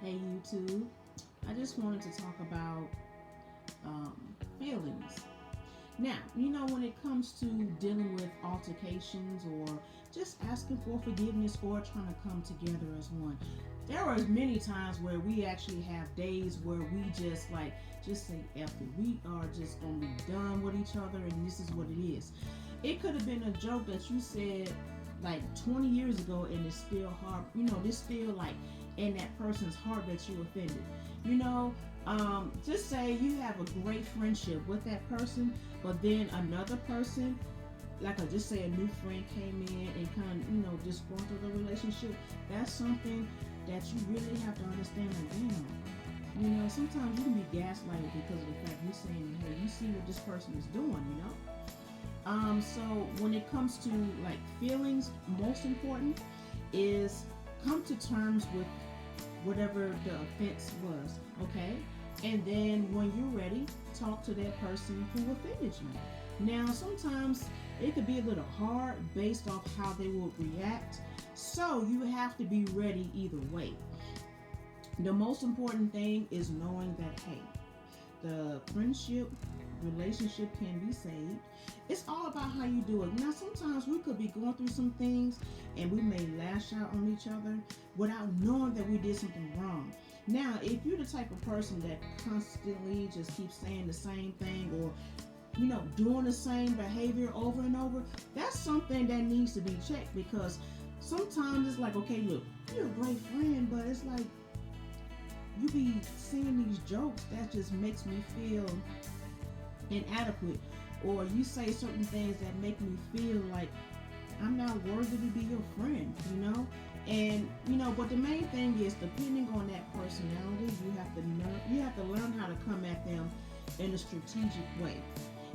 Hey YouTube, I just wanted to talk about um, feelings. Now, when it comes to dealing with altercations or just asking for forgiveness or trying to come together as one, there are many times where we actually have days where we just just say F it. We are just going to be done with each other and this is what it is. It could have been a joke that you said like 20 years ago and it's still hard, this still like in that person's heart that you offended. You know, just say you have a great friendship with that person, but then another person, just say a new friend came in and kind of, disgruntled the relationship. That's something that you really have to understand. Like, damn, sometimes you can be gaslighted because of the fact you're saying, hey, you see what this person is doing. So when it comes to like feelings, most important is come to terms with whatever the offense was, okay? And then when you're ready, talk to that person who offended you. Now, sometimes it could be a little hard based off how they will react, so you have to be ready either way. The most important thing is knowing that, hey, the friendship, relationship can be saved. It's all about how you do it. Now, sometimes we could be going through some things and we may lash out on each other without knowing that we did something wrong. Now, if you're the type of person that constantly just keeps saying the same thing or doing the same behavior over and over, that's something that needs to be checked because sometimes it's like, okay, look, you're a great friend, but it's like you be saying these jokes that just makes me feel inadequate, or you say certain things that make me feel like I'm not worthy to be your friend. And but the main thing is, depending on that personality, you have to learn how to come at them in a strategic way.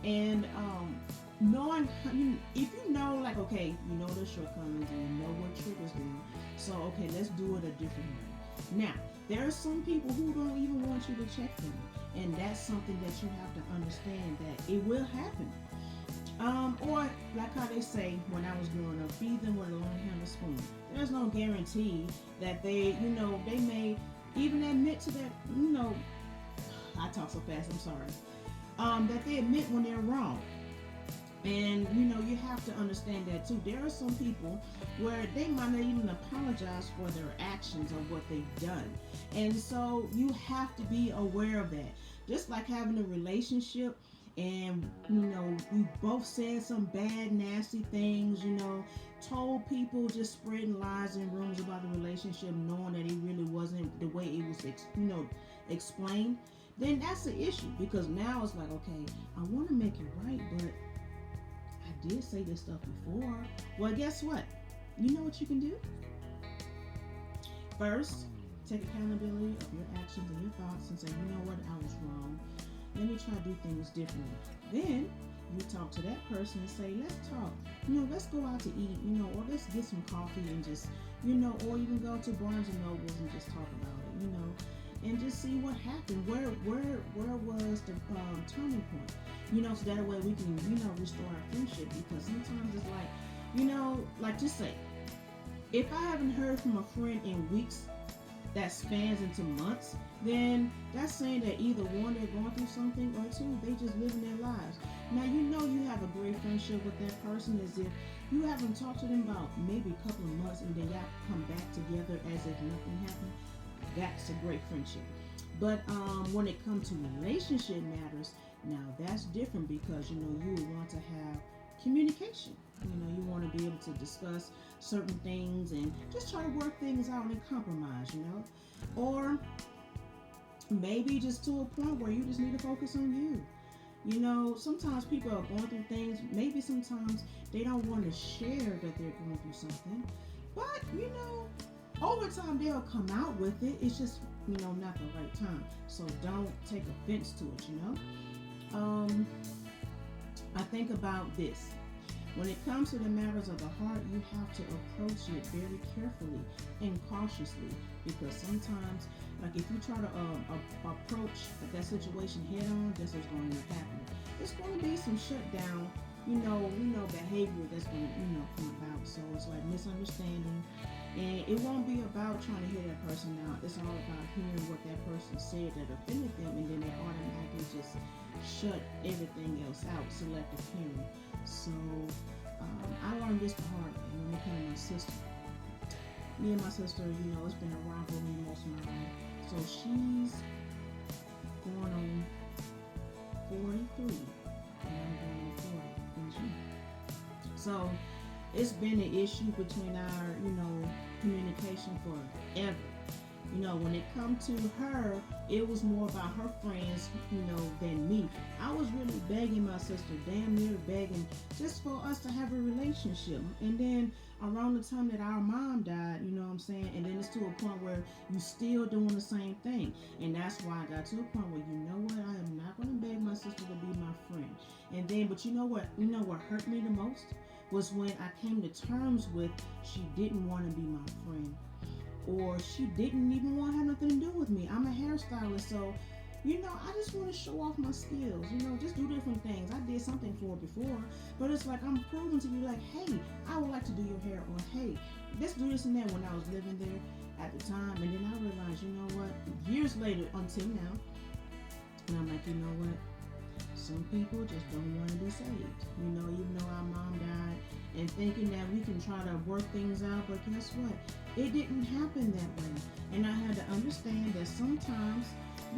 And knowing if you know, like, okay, you know their shortcomings and you know what triggers them, so okay, let's do it a different way. Now, there are some people who don't even want you to check them, and that's something that you have to understand that it will happen. Or like how they say when I was growing up, feed them with a long-handled spoon. There's no guarantee that they may even admit to that. I talk so fast. I'm sorry. That they admit when they're wrong. And you have to understand that too. There are some people where they might not even apologize for their actions or what they've done. And so you have to be aware of that. Just like having a relationship and we both said some bad, nasty things, told people, just spreading lies and rumors about the relationship, knowing that it really wasn't the way it was explained, then that's the issue. Because now it's like, okay, I want to make it right, but I did say this stuff before. Well, guess what? You know what you can do? First, take accountability of your actions and your thoughts and say, you know what, I was wrong. Let me try to do things differently. Then you talk to that person and say, let's talk. Let's go out to eat, or let's get some coffee and just, or even go to Barnes and Nobles and just talk about it, and just see what happened. Where was the turning point? So that way we can, restore our friendship. Because sometimes it's like just say, if I haven't heard from a friend in weeks that spans into months, then that's saying that either one, they're going through something, or two, they just living their lives. Now you have a great friendship with that person as if you haven't talked to them about maybe a couple of months and then y'all come back together as if nothing happened. That's a great friendship. But when it comes to relationship matters, now that's different because you want to have communication. You want to be able to discuss certain things and just try to work things out and compromise, or maybe just to a point where you just need to focus on you. Sometimes people are going through things. Maybe sometimes they don't want to share that they're going through something, but over time they'll come out with it. It's just not the right time. So don't take offense to it. I think about this. When it comes to the matters of the heart, you have to approach it very carefully and cautiously, because sometimes, like if you try to approach that situation head on, guess what's going to happen? It's going to be some shutdown, behavior that's going to, come about. So it's like misunderstanding, And it won't be about trying to hear that person out. It's all about hearing what that person said that offended them, and then they automatically just shut everything else out, selective hearing. So I learned this the hard way when it came to my sister. Me and my sister, it's been a rivalry most of my life. So she's going on 43, and I'm going on 40 in June. So it's been an issue between our, communication forever. When it come to her, it was more about her friends, than me. I was really begging my sister, damn near begging, just for us to have a relationship. And then around the time that our mom died, you know what I'm saying? And then it's to a point where you still doing the same thing. And that's why I got to a point where, you know what, I am not going to beg my sister to be my friend. And then, but you know what hurt me the most was when I came to terms with she didn't want to be my friend. Or she didn't even want to have nothing to do with me. I'm a hairstylist, so I just want to show off my skills. Just do different things. I did something for her before, but it's like I'm proving to you, like, hey, I would like to do your hair, or hey, let's do this and that. When I was living there at the time, and then I realized, you know what? Years later, until now, and I'm like, you know what? Some people just don't want to be saved. Even though our mom died, and thinking that we can try to work things out, but guess what? It didn't happen that way. And I had to understand that sometimes,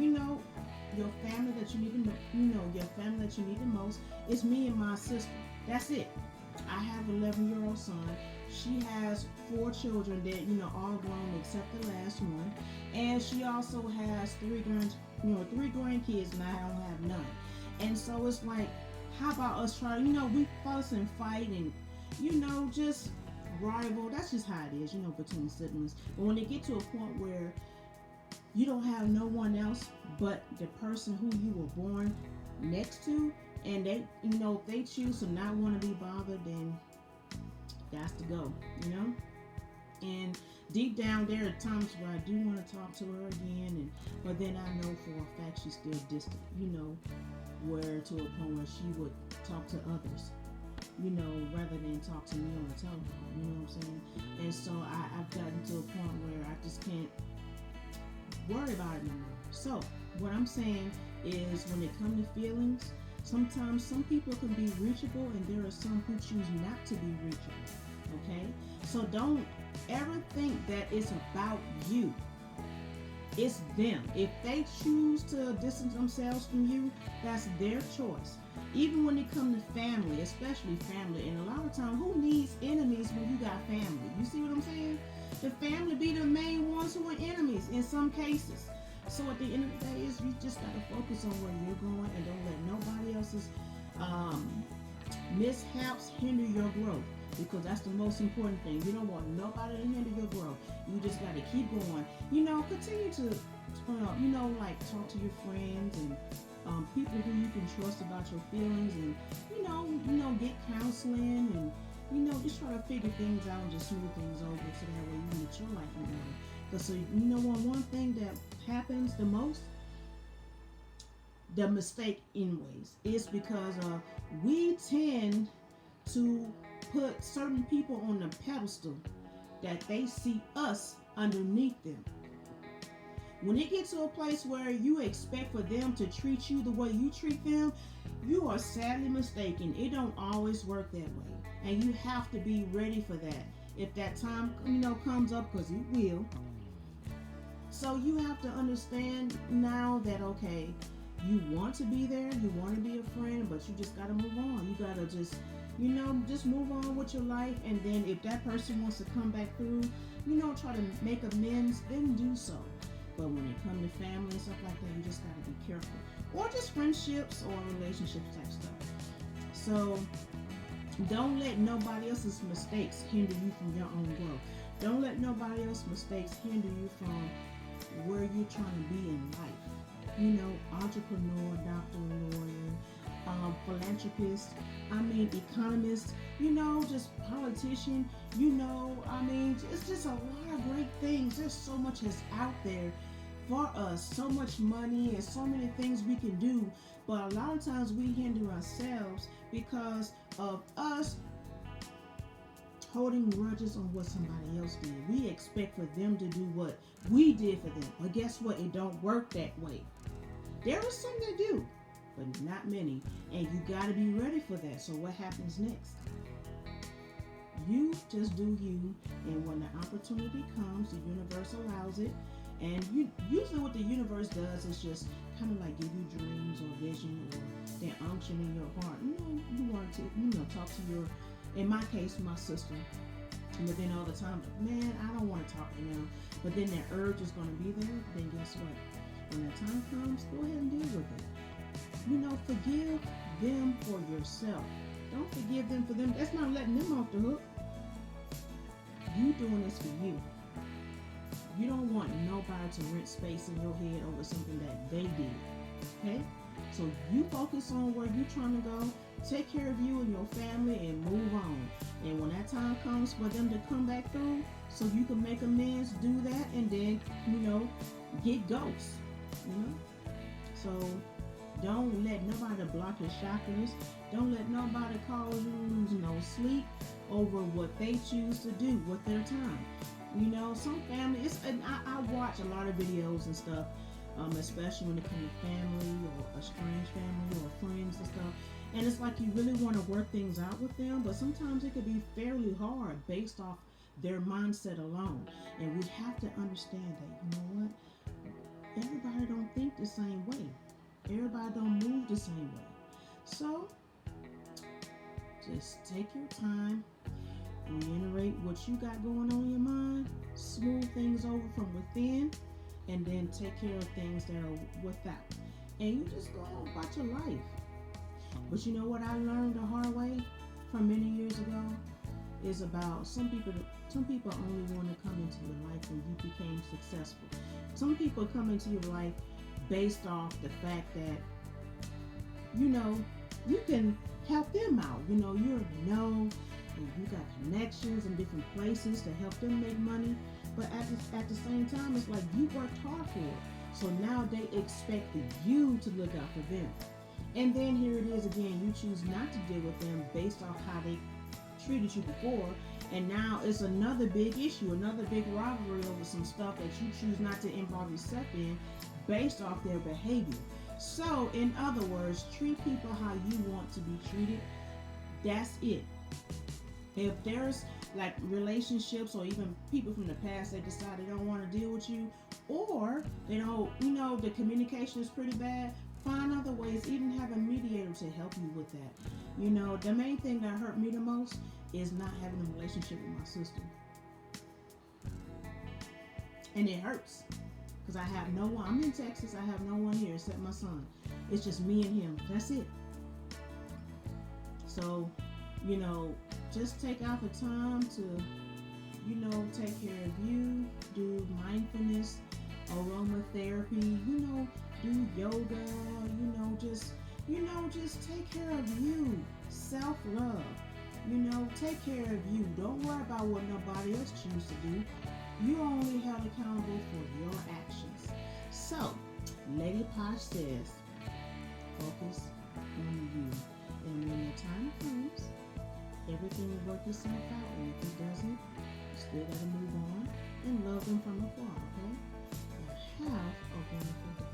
your family that you need your family that you need the most is me and my sister. That's it. I have an 11-year-old son. She has 4 children that, all grown except the last one. And she also has 3 grandkids, and I don't have none. And so it's like, how about us try, we fuss and fight and, just rival. That's just how it is, between siblings. But when they get to a point where you don't have no one else but the person who you were born next to, and they, if they choose to not want to be bothered, then that's to go, And deep down, there are times where I do want to talk to her again, but then I know for a fact she's still distant, where to a point where she would talk to others, rather than talk to me on the telephone, you know what I'm saying? And so I've gotten to a point where I just can't worry about it anymore. So what I'm saying is, when it comes to feelings, sometimes some people can be reachable, and there are some who choose not to be reachable, okay? So don't ever think that it's about you. It's them. If they choose to distance themselves from you, that's their choice. Even when it comes to family, especially family, and a lot of times, who needs enemies when you got family? You see what I'm saying? The family be the main ones who are enemies in some cases. So at the end of the day, you just got to focus on where you're going, and don't let nobody else's mishaps hinder your growth, because that's the most important thing. You don't want nobody to hinder your growth. You just got to keep going. Continue to, like, talk to your friends and people who you can trust about your feelings, and get counseling, and just try to figure things out and just smooth things over, so that way you get your life in order. Because so one thing that happens the most, the mistake anyways, is because we tend to put certain people on the pedestal that they see us underneath them. When it gets to a place where you expect for them to treat you the way you treat them, you are sadly mistaken. It don't always work that way, and you have to be ready for that if that time comes up, because it will. So you have to understand now that, okay, you want to be there, you want to be a friend, but you just got to move on. You got to just just move on with your life. And then if that person wants to come back through, try to make amends, then do so. But when it comes to family and stuff like that, you just got to be careful. Or just friendships or relationships type stuff. So don't let nobody else's mistakes hinder you from your own growth. Don't let nobody else's mistakes hinder you from where you're trying to be in life. Entrepreneur, doctor, lawyer, philanthropist, economist, just politician, it's just a lot of great things. There's so much that's out there for us, so much money and so many things we can do, but a lot of times we hinder ourselves because of us holding grudges on what somebody else did. We expect for them to do what we did for them. But guess what? It don't work that way. There are some that do, but not many. And you got to be ready for that. So what happens next? You just do you, and when the opportunity comes, the universe allows it. And usually what the universe does is just kind of like give you dreams or vision or that unction in your heart. You want to, talk to your, in my case, my sister. But then all the time, man, I don't want to talk to them. But then that urge is going to be there. Then guess what? When that time comes, go ahead and deal with it. Forgive them for yourself. Don't forgive them for them. That's not letting them off the hook. You doing this for you. You don't want nobody to rent space in your head over something that they did. Okay? So you focus on where you're trying to go. Take care of you and your family and move on. And when that time comes for them to come back through, so you can make amends, do that, and then, get ghosts. So don't let nobody block your chakras. Don't let nobody cause you lose no sleep over what they choose to do with their time. Some families, and I watch a lot of videos and stuff, especially when it comes to family or a strange family or friends and stuff. And it's like you really want to work things out with them, but sometimes it can be fairly hard based off their mindset alone. And we have to understand that, everybody don't think the same way. Everybody don't move the same way. So, just take your time, reiterate what you got going on in your mind, smooth things over from within, and then take care of things that are without. And you just go on about your life. But you know what I learned the hard way from many years ago is about some people only want to come into your life when you became successful. Some people come into your life based off the fact that, you can help them out. You and you got connections in different places to help them make money. But at the same time, it's like you worked hard for it. So now they expected you to look out for them. And then here it is again, you choose not to deal with them based off how they treated you before. And now it's another big issue, another big rivalry over some stuff that you choose not to involve yourself in based off their behavior. So, in other words, treat people how you want to be treated. That's it. If there's like relationships or even people from the past that decide they don't want to deal with you, or they don't, the communication is pretty bad, find other ways, even have a mediator to help you with that. The main thing that hurt me the most is not having a relationship with my sister. And it hurts. Because I have no one. I'm in Texas. I have no one here except my son. It's just me and him. That's it. So, just take out the time to, take care of you. Do mindfulness, aromatherapy, do yoga, just take care of you. Self-love. Take care of you. Don't worry about what nobody else chooses to do. You're only held accountable for your actions. So, LadyPosche says, focus on you. And when the time comes, everything will work itself out. And if it doesn't, you still got to move on and love them from afar, okay? Now have a wonderful day.